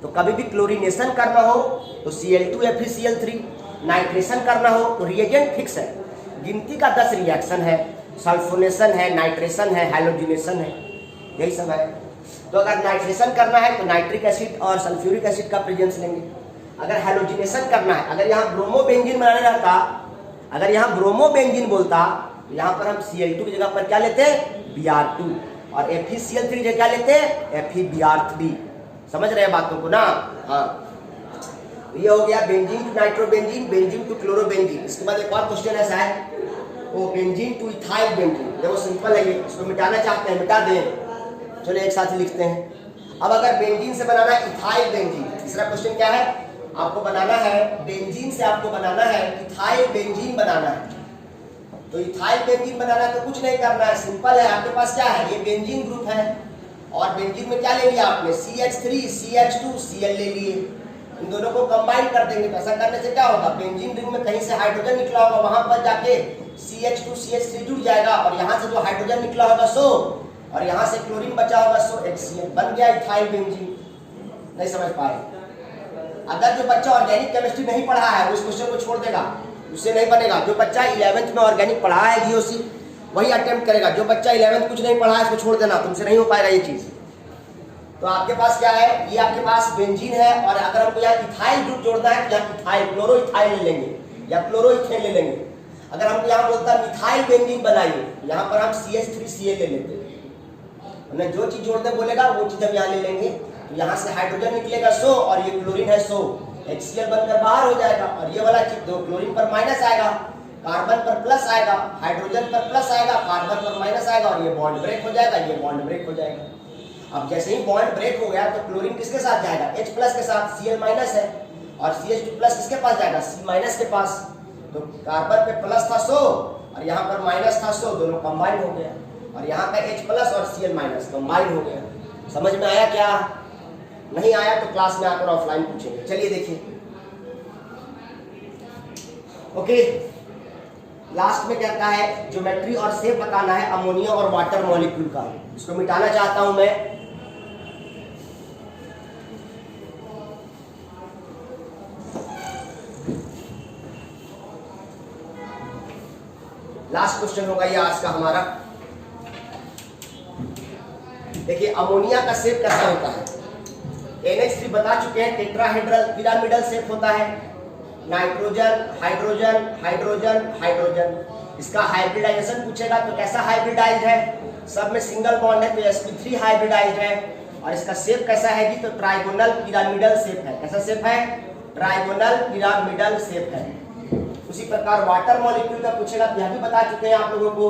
Speaker 1: तो कभी भी क्लोरीनेशन करना हो तो Cl2 FeCl3, नाइट्रेशन करना हो तो रिएजेंट फिक्स है, गिनती का 10 रिएक्शन है, सल्फोनेशन है, नाइट्रेशन है, हैलोजिनेशन है, यही सब है। तो अगर नाइट्रेशन करना है तो नाइट्रिक एसिड और सल्फ्यूरिक एसिड का प्रेजेंस लेंगे। अगर हैलोजिनेशन करना है, अगर यहाँ ब्रोमोबेंजीन बनाने रहता, अगर यहाँ ब्रोमोबेंजीन बोलता तो यहाँ पर हम Cl2 की जगह पर क्या लेते, Br2, और FeCl3 की जगह क्या लेते, FeBr3। समझ रहे हैं बातों को ना। हाँ, ये हो गया benzene to nitrobenzene, benzene to chlorobenzene. इसके बाद एक और क्वेश्चन ऐसा है, वो बेंजीन टू इथाइल बेंजीन। देखो सिंपल है ये, इसको मिटाना चाहते हैं मिटा दें, चलो एक साथ ही लिखते हैं। अब अगर बेंजीन से बनाना है इथाइल बेंजीन, तीसरा क्वेश्चन क्या है, आपको बनाना है बेंजीन से, आपको बनाना है इथाइल बेंजीन बनाना है। तो इथाइल बेंजीन बनाना है तो कुछ नहीं करना है, सिंपल है। आपके पास क्या है, ये बेंजीन ग्रुप है, और बेंजीन में क्या ले लिया आपने, CH3 CH2 Cl ले लिए। इन दोनों को कंबाइन कर देंगे। तो ऐसा करने से क्या होगा, बेंजीन रिंग में कहीं से हाइड्रोजन निकला होगा, वहां पर जाके CH2CH3 जुड़ जाएगा और यहाँ से जो हाइड्रोजन निकला होगा सो, और यहाँ से क्लोरीन बचा होगा सो HCl, बन गया इथाइल बेंजीन। नहीं समझ पाए? अगर जो बच्चा ऑर्गेनिक केमिस्ट्री नहीं पढ़ा है वो इस क्वेश्चन को छोड़ देगा, उससे नहीं बनेगा। जो बच्चा 11th में ऑर्गेनिक पढ़ा है GOC वही अटेम्प्ट करेगा। जो बच्चा 11th कुछ नहीं पढ़ा है इसको छोड़ देना, तुमसे नहीं हो पाएगा ये चीज। तो आपके पास क्या है, ये आपके पास बेंजीन है, और अगर हमको यहाँ इथाइल ग्रुप जोड़ना है तो यहाँ इथाइल क्लोरो इथाइल ले लेंगे या क्लोरो इथेन ले लेंगे। अगर हमको यहाँ बोलता है मिथाइल बेंजीन बनाइए, यहाँ पर हम CH3Cl ले लेते हैं। हमने जो चीज जोड़ने बोलेगा वो चीज हम यहाँ ले लेंगे। तो यहाँ से हाइड्रोजन निकलेगा सो, और ये क्लोरीन है सो, HCl बनकर बाहर हो जाएगा, और ये वाला चीज दो क्लोरीन पर माइनस आएगा, कार्बन पर प्लस आएगा, हाइड्रोजन पर प्लस आएगा, कार्बन पर माइनस आएगा, और ये बॉन्ड ब्रेक हो जाएगा, ये बॉन्ड ब्रेक हो जाएगा। अब जैसे ही बॉन्ड ब्रेक हो गया तो क्लोरीन किसके साथ जाएगा, H प्लस के साथ, Cl माइनस है, और CH2 प्लस किसके पास जाएगा, C माइनस के पास। तो कार्बन पे प्लस था सो, और यहाँ पर माइनस था सो, दोनों कंबाइन हो गया, और यहाँ का H प्लस और Cl माइनस कंबाइन हो गया। समझ में आया क्या? नहीं आया तो क्लास में आकर ऑफलाइन पूछेंगे। चलिए देखिए, ओके। लास्ट में कहता है ज्योमेट्री और शेप बताना है अमोनिया और वाटर मॉलिक्यूल का। इसको मिटाना चाहता हूं मैं। लास्ट क्वेश्चन होगा ये आज का हमारा। देखिए अमोनिया का शेप कैसा होता है। NH3 बता चुके हैं, टेट्राहेड्रल पिरामिडल शेप होता है। Nitrogen hydrogen hydrogen hydrogen. इसका हाइब्रिडाइजेशन पूछेगा तो कैसा हाइब्रिडाइज्ड है, सब में सिंगल बॉन्ड है तो sp3 हाइब्रिडाइज्ड है। और इसका शेप कैसा है जी, तो ट्राइगोनल पिरामिडल शेप है। कैसा शेप है, ट्राइगोनल पिरामिडल शेप है। उसी प्रकार वाटर मॉलिक्यूल का पूछेगा तो यह भी बता चुके हैं आप लोगों को,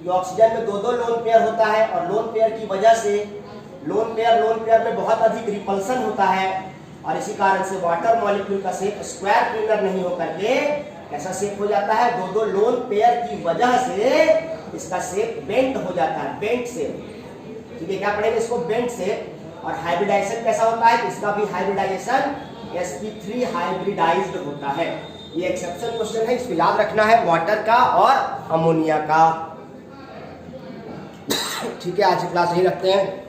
Speaker 1: ये ऑक्सीजन में दो लोन पेयर होता है, और लोन पेयर की वजह से लोन पेयर में बहुत अधिक रिपल्सन होता है, और इसी कारण से वाटर मॉलिक्यूल का शेप स्क्वायर पिलर नहीं होकर के कैसा शेप हो जाता है, दो लोन पेयर की वजह से इसका शेप बेंट हो जाता है, बेंट शेप। ठीक है, क्या पढ़ेंगे इसको, बेंट शेप। और हाइब्रिडाइजेशन कैसा होता है, इसका भी हाइब्रिडाइजेशन sp3 हाइब्रिडाइज्ड होता है। ये एक्सेप्शन क्वेश्चन है, इसको याद रखना है, वाटर का और अमोनिया का। ठीक है, आज की क्लास यही रखते हैं।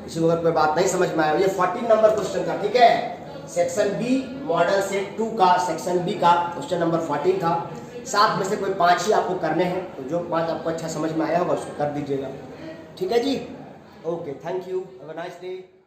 Speaker 1: किसी को अगर कोई बात नहीं समझ में आया, ये 14 नंबर क्वेश्चन था। ठीक है, सेक्शन बी मॉडल सेट 2 का सेक्शन बी का क्वेश्चन नंबर 14 था। 7 में से कोई 5 ही आपको करने हैं, तो जो 5 आपको अच्छा समझ में आया होगा उसको कर दीजिएगा। ठीक है जी, okay, thank you, have a nice day.